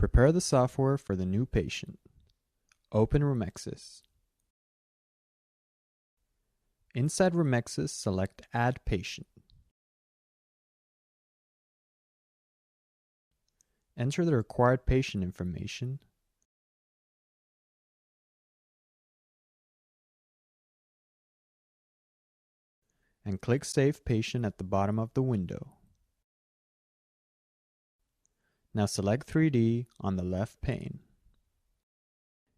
Prepare the software for the new patient. Open Remexis. Inside Remexis, select Add Patient. Enter the required patient information and click Save Patient at the bottom of the window. Now select 3D on the left pane.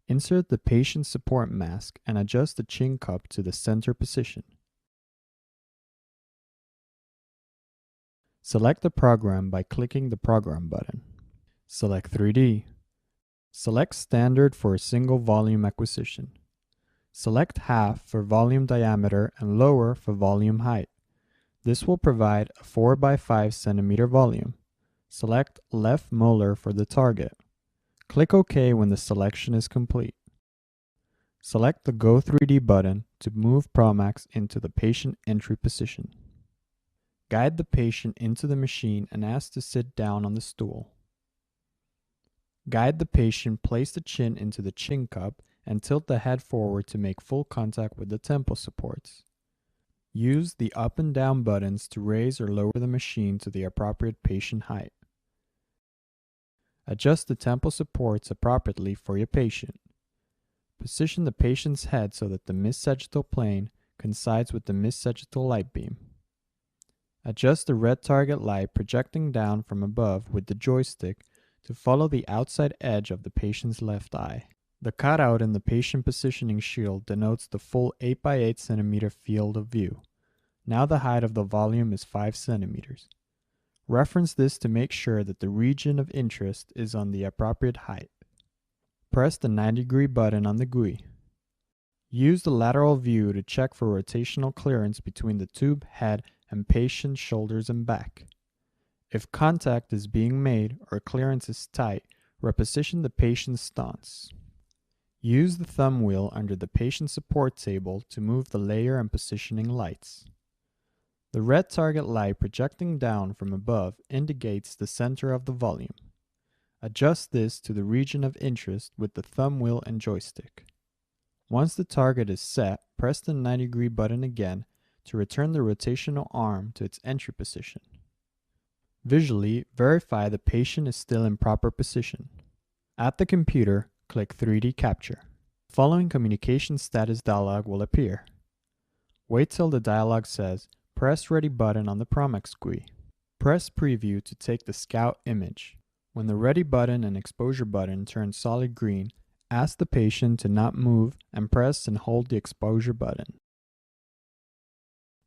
Insert the patient support mask and adjust the chin cup to the center position. Select the program by clicking the Program button. Select 3D. Select Standard for a single volume acquisition. Select half for volume diameter and lower for volume height. This will provide a 4 by 5 cm volume. Select left molar for the target. Click OK when the selection is complete. Select the Go 3D button to move Promax into the patient entry position. Guide the patient into the machine and ask to sit down on the stool. Guide the patient, place the chin into the chin cup, and tilt the head forward to make full contact with the temple supports. Use the up and down buttons to raise or lower the machine to the appropriate patient height. Adjust the temple supports appropriately for your patient. Position the patient's head so that the mid-sagittal plane coincides with the mid-sagittal light beam. Adjust the red target light projecting down from above with the joystick to follow the outside edge of the patient's left eye. The cutout in the patient positioning shield denotes the full 8 by 8 cm field of view. Now the height of the volume is 5 cm. Reference this to make sure that the region of interest is on the appropriate height. Press the 90-degree button on the GUI. Use the lateral view to check for rotational clearance between the tube head and patient's shoulders and back. If contact is being made or clearance is tight, reposition the patient's stance. Use the thumb wheel under the patient support table to move the layer and positioning lights. The red target light projecting down from above indicates the center of the volume. Adjust this to the region of interest with the thumb wheel and joystick. Once the target is set, press the 90-degree button again to return the rotational arm to its entry position. Visually, verify the patient is still in proper position. At the computer, click 3D Capture. The following communication status dialog will appear. Wait till the dialog says, Press Ready button on the Promax GUI. Press Preview to take the scout image. When the Ready button and Exposure button turn solid green, ask the patient to not move and press and hold the Exposure button.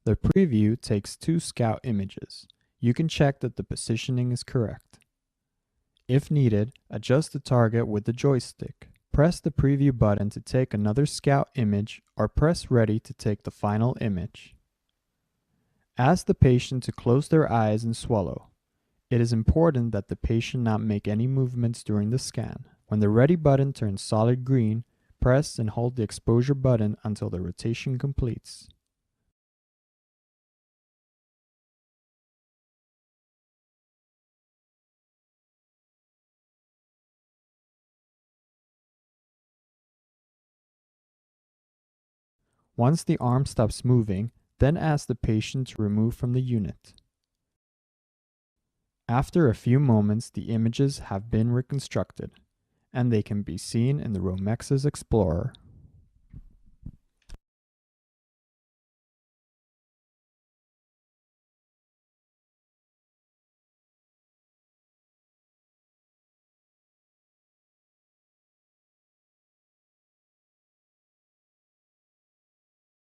The Preview takes 2 scout images. You can check that the positioning is correct. If needed, adjust the target with the joystick. Press the Preview button to take another scout image or press Ready to take the final image. Ask the patient to close their eyes and swallow. It is important that the patient not make any movements during the scan. When the Ready button turns solid green, press and hold the Exposure button until the rotation completes. Once the arm stops moving, then ask the patient to remove from the unit. After a few moments, the images have been reconstructed, and they can be seen in the Remexis Explorer.